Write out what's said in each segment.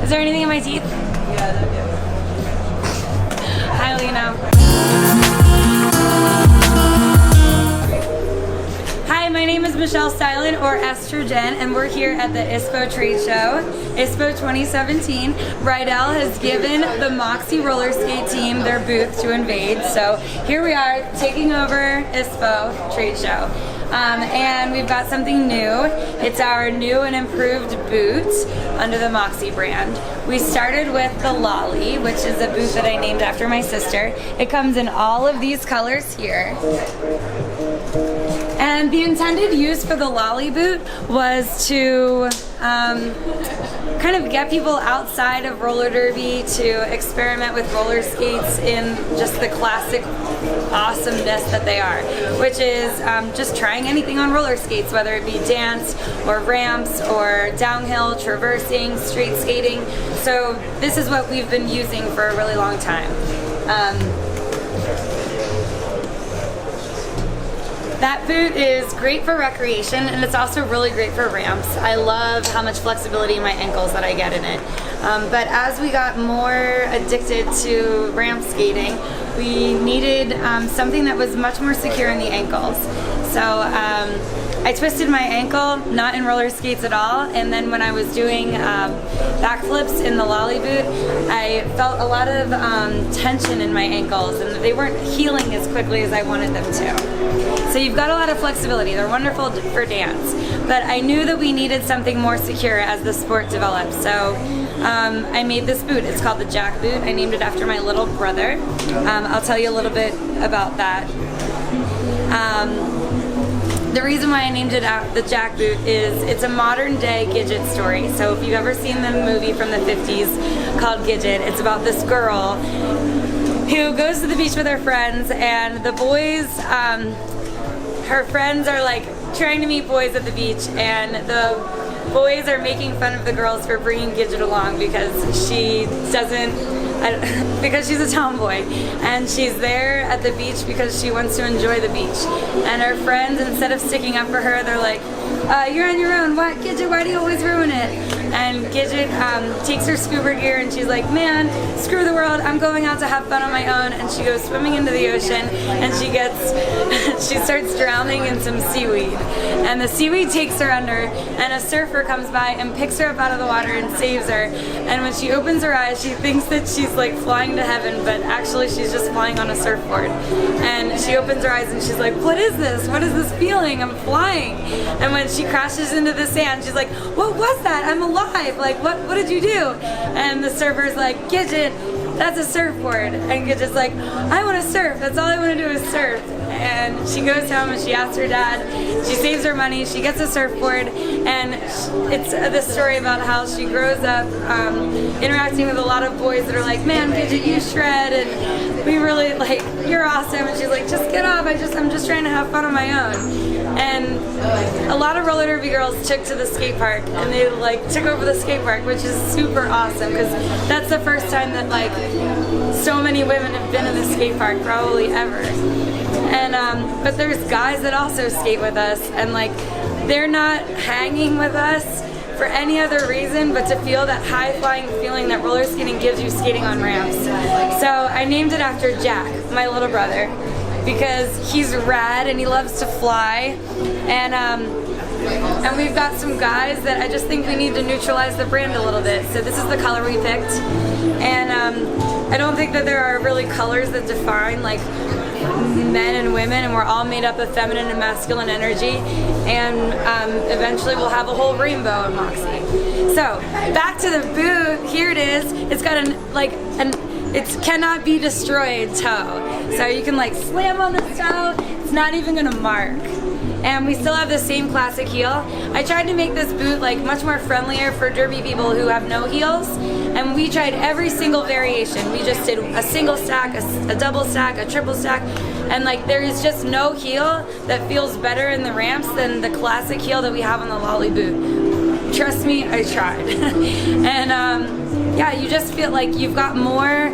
Is there anything in my teeth? Hi, Lena. Hi, my name is Michelle Stylen, or Estrogen, and we're here at the ISPO trade show, ISPO 2017. Rydell has given the Moxie roller skate team their booth to invade, so here we are taking over ISPO trade show. And we've got something new. It's our new and improved boot under the Moxie brand. We started with the Lolly, which is a boot that I named after my sister. It comes in all of these colors here. And the intended use for the Lolly boot was to kind of get people outside of roller derby to experiment with roller skates in just the classic awesomeness that they are, which is just trying anything on roller skates, whether it be dance or ramps or downhill, traversing, street skating. So this is what we've been using for a really long time. That boot is great for recreation, and it's also really great for ramps. I love how much flexibility in my ankles that I get in it. But as we got more addicted to ramp skating, we needed something that was much more secure in the ankles. So I twisted my ankle, not in roller skates at all, and then when I was doing backflips in the Lolly boot, I felt a lot of tension in my ankles, and they weren't healing as quickly as I wanted them to. So you've got a lot of flexibility. They're wonderful for dance, but I knew that we needed something more secure as the sport developed. So I made this boot. It's called the Jack boot. I named it after my little brother. I'll tell you a little bit about that. The reason why I named it the Jack boot is it's a modern day Gidget story. So if you've ever seen the movie from the 50s called Gidget, it's about this girl who goes to the beach with her friends, and the boys, her friends are like trying to meet boys at the beach, and the boys are making fun of the girls for bringing Gidget along because she doesn't, because she's a tomboy, and she's there at the beach because she wants to enjoy the beach. And her friends, instead of sticking up for her, they're like, you're on your own. What, Gidget, why do you always ruin it? And Gidget takes her scuba gear and she's like, man, screw the world, I'm going out to have fun on my own. And she goes swimming into the ocean, and she starts drowning in some seaweed. And the seaweed takes her under, and a surfer comes by and picks her up out of the water and saves her. And when she opens her eyes, she thinks that she's like flying to heaven, but actually she's just flying on a surfboard. And she opens her eyes and she's like, what is this? What is this feeling? I'm flying. And when she crashes into the sand, she's like, what was that? I'm alive. Like, what did you do? And the surfer's like, Gidget, that's a surfboard. And Gidget's like, I want to surf. That's all I want to do is surf. And she goes home and she asks her dad. She saves her money. She gets a surfboard, and it's this story about how she grows up interacting with a lot of boys that are like, man, Gidget, you shred, and we really like, you're awesome. And she's like, just get off. I'm just trying to have fun on my own. And a lot of roller derby girls took to the skate park, and they like took over the skate park, which is super awesome because that's the first time that like so many women have been in the skate park, probably ever. And but there's guys that also skate with us, and like they're not hanging with us for any other reason but to feel that high-flying feeling that roller skating gives you skating on ramps. So I named it after Jack, my little brother, because he's rad and he loves to fly. And we've got some guys that I just think we need to neutralize the brand a little bit. So this is the color we picked. And I don't think that there are really colors that define like men and women, and we're all made up of feminine and masculine energy, and eventually we'll have a whole rainbow in Moxie. So back to the boot. Here it is. It's got it cannot be destroyed toe, so you can like slam on this toe. It's not even gonna mark. And we still have the same classic heel. I tried to make this boot like much more friendlier for derby people who have no heels, and we tried every single variation. We just did a single stack, a double stack, a triple stack, and like there is just no heel that feels better in the ramps than the classic heel that we have on the Lolly boot. Trust me, I tried. And yeah, you just feel like you've got more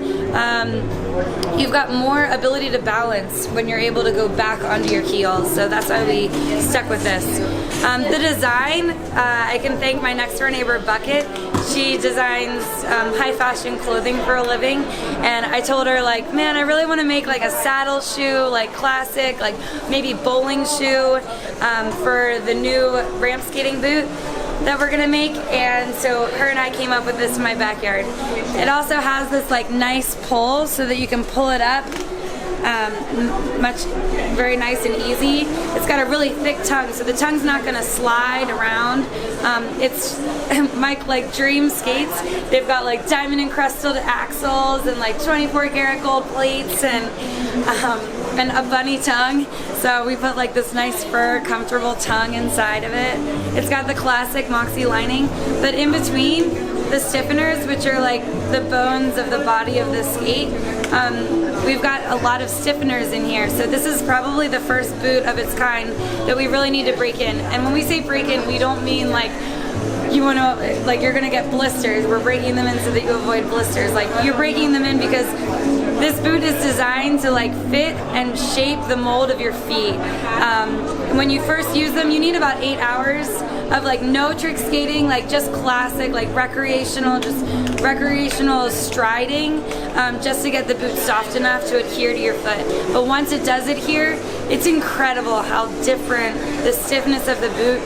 ability to balance when you're able to go back onto your heels. So that's why we stuck with this. The design, I can thank my next door neighbor Bucket. She designs high fashion clothing for a living, and I told her, like, man, I really want to make like a saddle shoe, like classic, like maybe bowling shoe for the new ramp skating boot that we're gonna make. And so her and I came up with this in my backyard. It also has this like nice pull so that you can pull it up very nice and easy. It's got a really thick tongue, so the tongue's not gonna slide around. It's Mike like dream skates. They've got like diamond encrusted axles and like 24 karat gold plates and a bunny tongue. So we put like this nice fur, comfortable tongue inside of it. It's got the classic Moxie lining, but in between the stiffeners, which are like the bones of the body of the skate, we've got a lot of stiffeners in here. So this is probably the first boot of its kind that we really need to break in. And when we say break in, we don't mean like you're gonna get blisters. We're breaking them in so that you avoid blisters. Like, you're breaking them in because this boot is designed to like fit and shape the mold of your feet. When you first use them, you need about 8 hours of like no trick skating, like just classic, like recreational striding, just to get the boot soft enough to adhere to your foot. But once it does adhere, it's incredible how different the stiffness of the boot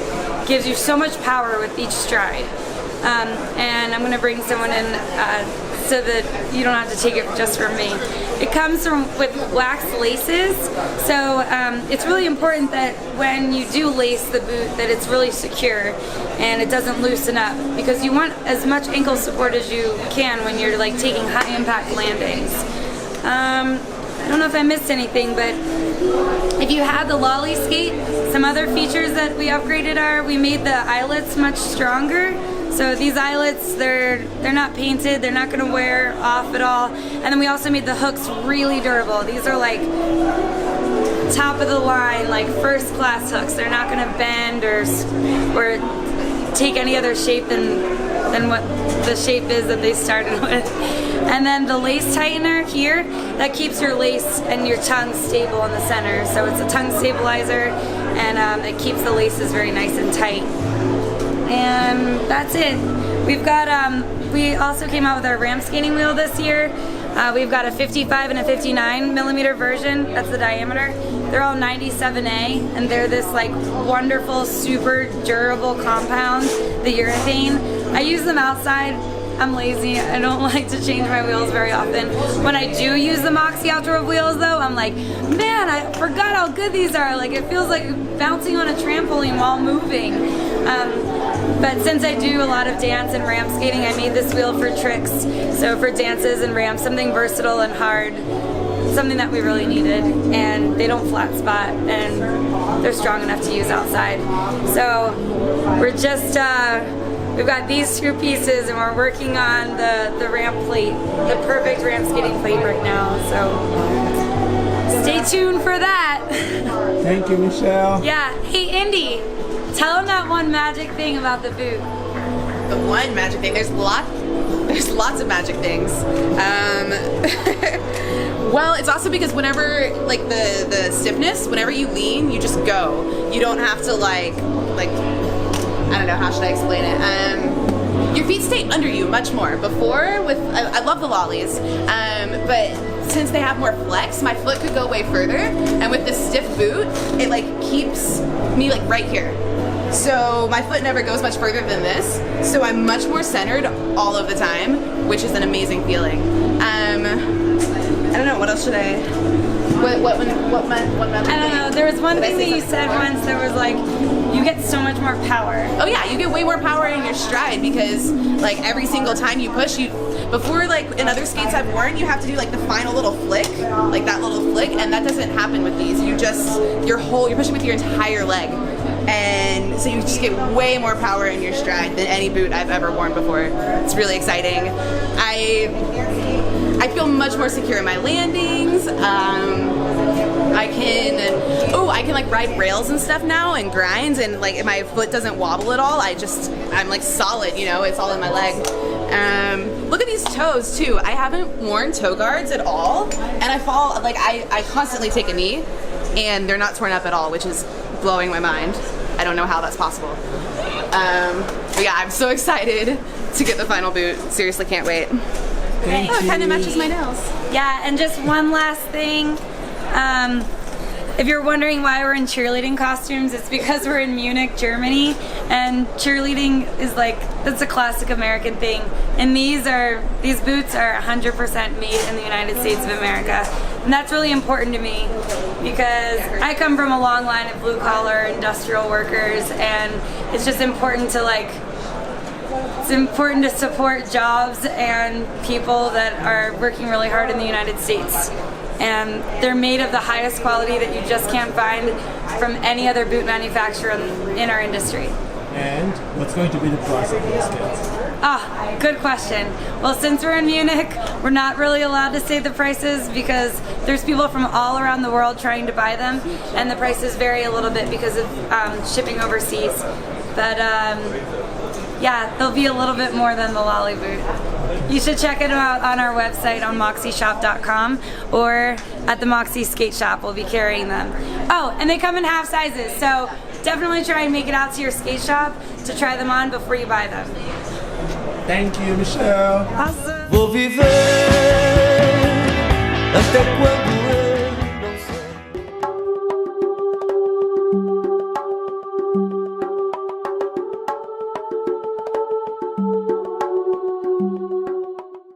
gives you so much power with each stride. And I'm gonna bring someone in so that you don't have to take it just from me. It comes with wax laces, so it's really important that when you do lace the boot that it's really secure and it doesn't loosen up, because you want as much ankle support as you can when you're like taking high impact landings. I don't know if I missed anything, but if you had the lolly skate, some other features that we upgraded are we made the eyelets much stronger. So these eyelets, they're not painted, they're not gonna wear off at all. And then we also made the hooks really durable. These are like top of the line, like first class hooks. They're not gonna bend or take any other shape than what the shape is that they started with. And then the lace tightener here, that keeps your lace and your tongue stable in the center. So it's a tongue stabilizer, and it keeps the laces very nice and tight. And that's it. We've got, we also came out with our ramp skating wheel this year. We've got a 55 and a 59 millimeter version, that's the diameter. They're all 97A, and they're this like wonderful, super durable compound, the urethane. I use them outside. I'm lazy, I don't like to change my wheels very often. When I do use the Moxie Outdoor wheels though, I'm like, man, I forgot how good these are. Like, it feels like bouncing on a trampoline while moving. But since I do a lot of dance and ramp skating, I made this wheel for tricks. So for dances and ramps, something versatile and hard, something that we really needed. And they don't flat spot, and they're strong enough to use outside. So we're just, we've got these two pieces, and we're working on the ramp plate, the perfect ramp skating plate right now. So stay tuned for that. Thank you, Michelle. Yeah. Hey, Indy, tell them that one magic thing about the boot. The one magic thing. There's lots of magic things. Well, it's also because whenever, like, the stiffness, whenever you lean, you just go. You don't have to like I don't know, how should I explain it? Your feet stay under you much more. Before, I love the lollies, but since they have more flex, my foot could go way further, and with this stiff boot, it like keeps me like right here. So my foot never goes much further than this, so I'm much more centered all of the time, which is an amazing feeling. I don't know, what else should I... What I don't know, there was one thing that you said once that was like, you get so much more power. Oh yeah, you get way more power in your stride because like every single time you push, before like in other skates I've worn, you have to do like the final little flick, like that little flick, and that doesn't happen with these. You're pushing with your entire leg. And so you just get way more power in your stride than any boot I've ever worn before. It's really exciting. I feel much more secure in my landings. I can like ride rails and stuff now and grinds, and like if my foot doesn't wobble at all, I'm like solid, you know, it's all in my leg. Look at these toes too. I haven't worn toe guards at all, and I fall, like I constantly take a knee, and they're not torn up at all, which is blowing my mind. I don't know how that's possible. But yeah, I'm so excited to get the final boot. Seriously, can't wait. Thank Oh, it you. kind of matches my nails. Yeah, and just one last thing. If you're wondering why we're in cheerleading costumes, it's because we're in Munich, Germany, and cheerleading is like, that's a classic American thing. And these boots are 100% made in the United States of America. And that's really important to me because I come from a long line of blue collar industrial workers, and it's just important to it's important to support jobs and people that are working really hard in the United States. And they're made of the highest quality that you just can't find from any other boot manufacturer in our industry. And what's going to be the price of these kits? Good question. Well, since we're in Munich, we're not really allowed to say the prices because there's people from all around the world trying to buy them, and the prices vary a little bit because of shipping overseas. But yeah, they'll be a little bit more than the Lolly boot. You should check it out on our website on moxieshop.com or at the Moxie Skate Shop. We'll be carrying them. Oh, and they come in half sizes, so definitely try and make it out to your skate shop to try them on before you buy them. Thank you, Michelle. Awesome. Vou viver até quando